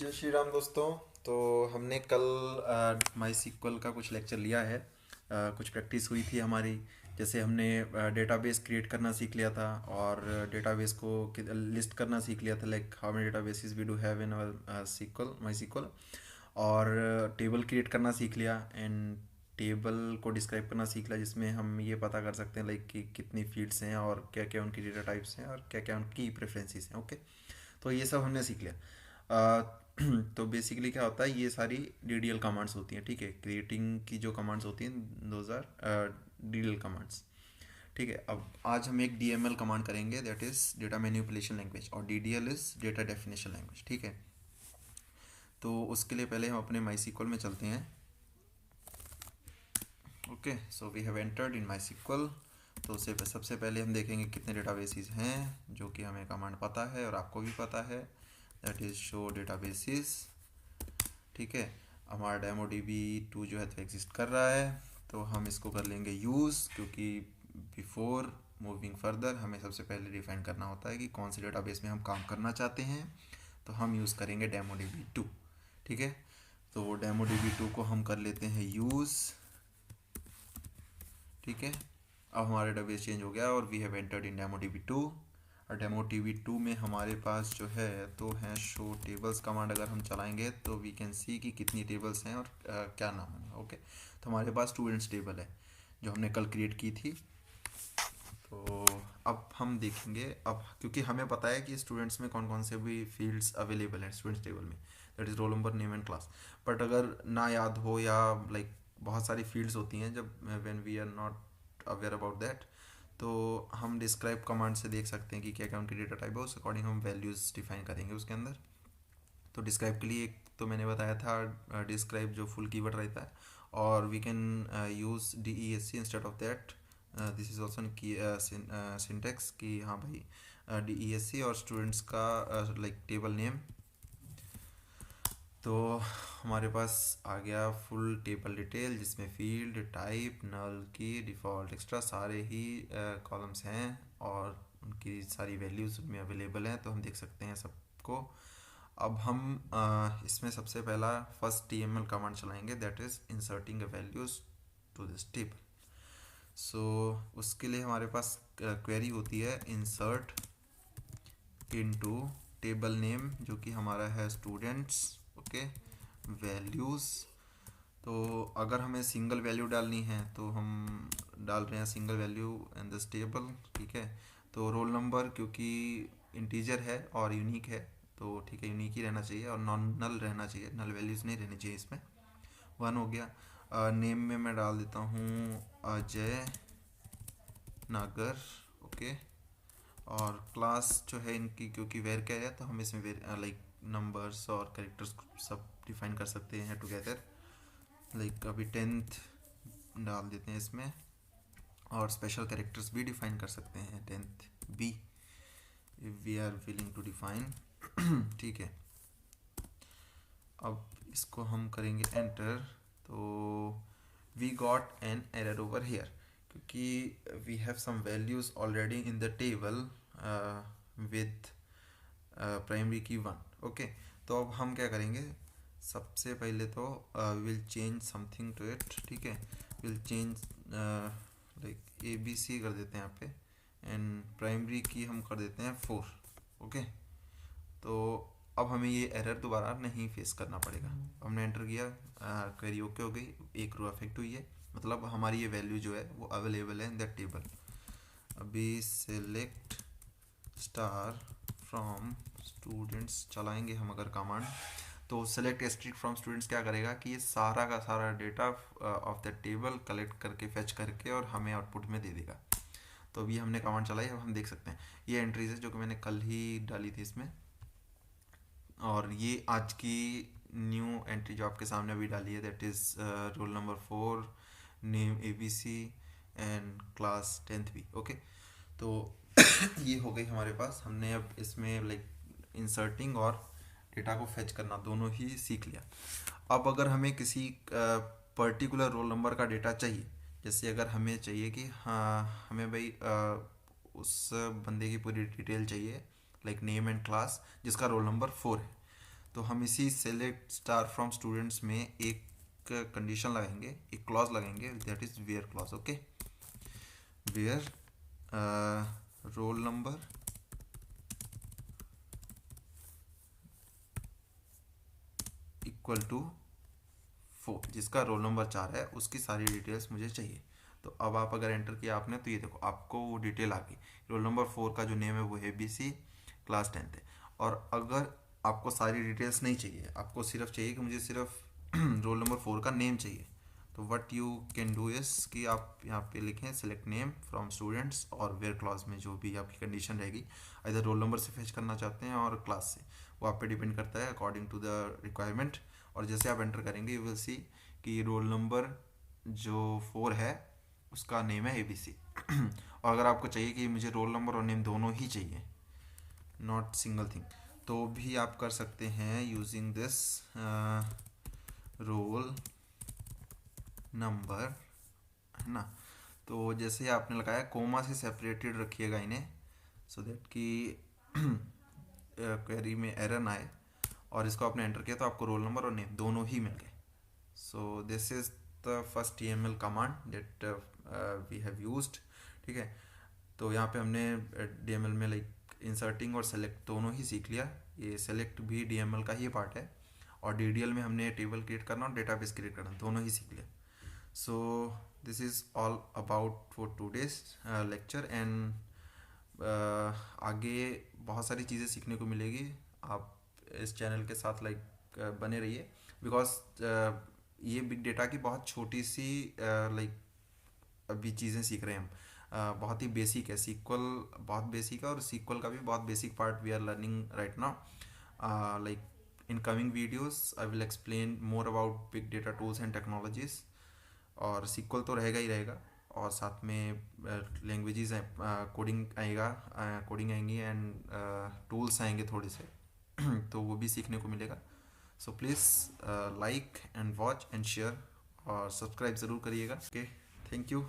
जय श्री राम दोस्तों। तो हमने कल माई सीक्वल का कुछ लेक्चर लिया है। कुछ प्रैक्टिस हुई थी हमारी। जैसे हमने डेटाबेस क्रिएट करना सीख लिया था और डेटाबेस को लिस्ट करना सीख लिया था, like how many databases we do have in our SQL MySQL. और टेबल क्रिएट करना सीख लिया एंड टेबल को डिस्क्राइब करना सीख लिया, जिसमें हम ये पता कर सकते हैं लाइक कि कितनी फील्ड्स हैं और क्या क्या उनकी डेटा टाइप्स हैं और क्या क्या उनकी प्रेफरेंसेस हैं। ओके, तो ये सब हमने सीख लिया। तो बेसिकली क्या होता है, ये सारी डीडीएल कमांड्स होती हैं। ठीक है, क्रिएटिंग की जो कमांड्स होती हैं दोज आर डीडीएल कमांड्स। ठीक है, अब आज हम एक डीएमएल कमांड करेंगे, that is data manipulation language, और DDL is data definition language. ठीक है, तो उसके लिए पहले हम अपने माई सीक्वल में चलते हैं। Okay, so we have entered in MySQL. तो उससे सबसे पहले हम देखेंगे कितने डेटाबेसेस हैं, जो कि हमें कमांड पता है और आपको भी पता है, दैट इज शो डेटाबेसेस। ठीक है, हमारा डेमो DB2 जो है तो एग्जिस्ट कर रहा है, तो हम इसको कर लेंगे यूज़, क्योंकि बिफोर मूविंग फर्दर हमें सबसे पहले डिफाइन करना होता है कि कौन से डेटाबेस में हम काम करना चाहते हैं। तो हम यूज़ करेंगे डेमो DB2। ठीक है, तो डेमो DB2 को हम कर लेते हैं यूज़। ठीक है, अब हमारा डेटाबेस चेंज हो गया और we have entered in demo DB2। और डेमो DB2 में हमारे पास जो है तो है शो टेबल्स कमांड। अगर हम चलाएंगे तो वी कैन सी कि कितनी टेबल्स हैं और क्या नाम है। ओके, तो हमारे पास स्टूडेंट्स टेबल है जो हमने कल क्रिएट की थी। तो अब हम देखेंगे, अब क्योंकि हमें पता है कि स्टूडेंट्स में कौन कौन से भी फील्ड्स अवेलेबल हैं स्टूडेंट्स टेबल में, that is roll number, name and class. But अगर ना याद हो या लाइक बहुत सारी फील्ड्स होती हैं जब when we are not aware about that, तो हम डिस्क्राइब कमांड से देख सकते हैं कि क्या क्या उनकी डेटा टाइप है। उस अकॉर्डिंग हम वैल्यूज़ डिफाइन करेंगे उसके अंदर। तो डिस्क्राइब के लिए एक तो मैंने बताया था डिस्क्राइब जो फुल कीवर्ड रहता है, और we can use DESC instead of that. This is also की सिंटेक्स कि हाँ भाई DESC और स्टूडेंट्स का लाइक टेबल नेम। तो हमारे पास आ गया फुल टेबल डिटेल, जिसमें फील्ड, टाइप, नल की, डिफ़ॉल्ट, एक्स्ट्रा सारे ही कॉलम्स हैं और उनकी सारी वैल्यूज़ उनमें अवेलेबल हैं, तो हम देख सकते हैं सबको। अब हम इसमें सबसे पहला फर्स्ट TML कमांड चलाएंगे, that is inserting values to this table. So उसके लिए हमारे पास क्वेरी होती है इंसर्ट इनटू टेबल नेम, जो कि हमारा है स्टूडेंट्स। Okay, values. तो अगर हमें सिंगल वैल्यू डालनी है तो हम डाल रहे हैं single value in this table. ठीक है, तो रोल नंबर क्योंकि इंटीजर है और यूनिक है, तो ठीक है यूनिक ही रहना चाहिए और नॉन नल रहना चाहिए, नल वैल्यूज़ नहीं रहनी चाहिए इसमें। 1 हो गया। नेम में मैं डाल देता हूँ अजय नागर। ओके, और क्लास जो है इनकी क्योंकि वेर क्या है, तो हम इसमें वेर लाइक नंबर्स और कैरेक्टर्स सब डिफाइन कर सकते हैं टुगेदर। लाइक अभी 10th डाल देते हैं इसमें, और स्पेशल कैरेक्टर्स भी डिफाइन कर सकते हैं 10th B if we are willing to define. ठीक है, अब इसको हम करेंगे एंटर। तो we got an error over here, क्योंकि we have some values already in the table with primary key 1। Okay, तो अब हम क्या करेंगे, सबसे पहले तो will change something to it. ठीक है, विल चेंज लाइक ABC कर देते हैं यहाँ पे, एंड प्राइमरी की हम कर देते हैं 4। ओके, तो अब हमें ये एरर दोबारा नहीं फेस करना पड़ेगा। हमने एंटर किया, क्वेरी ओके हो गई, एक रो अफेक्ट हुई है, मतलब हमारी ये वैल्यू जो है वो अवेलेबल है इन दैट टेबल। अभी सेलेक्ट स्टार फ्रॉम स्टूडेंट्स चलाएंगे हम अगर कमांड, तो सेलेक्ट स्ट्रिक फ्रॉम स्टूडेंट्स क्या करेगा कि ये सारा का सारा data of the table collect करके फेच करके और हमें आउटपुट में दे देगा। तो अभी हमने कमांड चलाई, अब हम देख सकते हैं ये एंट्रीज है जो कि मैंने कल ही डाली थी इसमें, और ये आज की न्यू एंट्री जो आपके सामने अभी डाली है, that is roll number 4, name ABC and class 10th B। Okay, तो ये हो गई हमारे पास। हमने अब इसमें लाइक इंसर्टिंग और डेटा को फेच करना दोनों ही सीख लिया। अब अगर हमें किसी पर्टिकुलर रोल नंबर का डेटा चाहिए, जैसे अगर हमें चाहिए कि हाँ हमें भाई उस बंदे की पूरी डिटेल चाहिए, लाइक नेम एंड क्लास, जिसका रोल नंबर 4 है, तो हम इसी सेलेक्ट स्टार फ्रॉम स्टूडेंट्स में एक कंडीशन लगाएंगे, एक क्लॉज लगाएंगे, that is where clause. Okay, where roll number equal to 4, जिसका रोल नंबर 4 है उसकी सारी डिटेल्स मुझे चाहिए। तो अब आप अगर एंटर किया आपने तो ये देखो आपको वो डिटेल आ गई। रोल नंबर 4 का जो नेम है वो है ABC, क्लास 10th है। और अगर आपको सारी डिटेल्स नहीं चाहिए, आपको सिर्फ चाहिए कि मुझे सिर्फ रोल नंबर 4 का नेम चाहिए, तो व्हाट यू कैन डू इस कि आप यहाँ पे लिखें सेलेक्ट नेम फ्रॉम स्टूडेंट्स और वेयर क्लॉज में जो भी आपकी कंडीशन रहेगी, इधर रोल नंबर से फेच करना चाहते हैं और क्लास से, वो आप पे डिपेंड करता है अकॉर्डिंग टू द रिक्वायरमेंट। और जैसे आप एंटर करेंगे यू विल सी कि रोल नंबर जो 4 है उसका नेम है ABC। और अगर आपको चाहिए कि मुझे रोल नंबर और नेम दोनों ही चाहिए, नॉट सिंगल थिंग, तो भी आप कर सकते हैं यूजिंग दिस रोल नंबर, है ना। तो जैसे ही आपने लगाया कोमा से सेपरेटेड रखिएगा इन्हें, सो दैट कि क्वेरी में एरर ना आए। और इसको आपने एंटर किया तो आपको रोल नंबर और नेम दोनों ही मिल गए। So this is the first TML command that we have used. ठीक है, तो यहाँ पे हमने DML में लाइक इंसर्टिंग और सेलेक्ट दोनों ही सीख लिया। ये सेलेक्ट भी DML का ही पार्ट है, और DDL में हमने टेबल क्रिएट करना और डेटाबेस क्रिएट करना दोनों ही सीख लिया। So this is all about for today's lecture. And आगे बहुत सारी चीज़ें सीखने को मिलेगी। आप इस चैनल के साथ लाइक बने रहिए, बिकॉज ये बिग डेटा की बहुत छोटी सी लाइक अभी चीज़ें सीख रहे हैं हम। बहुत ही बेसिक है, सीक्वल बहुत बेसिक है, और सीक्वल का भी बहुत basic part we are learning right now. Like in coming videos I will explain more about big data tools and technologies. और सीक्वल तो रहेगा ही रहेगा, और साथ में लैंग्वेजेस हैं, कोडिंग आएगा, कोडिंग आएंगी एंड टूल्स आएंगे थोड़े से तो वो भी सीखने को मिलेगा। So please like and watch and share और सब्सक्राइब ज़रूर करिएगा। Okay, thank you.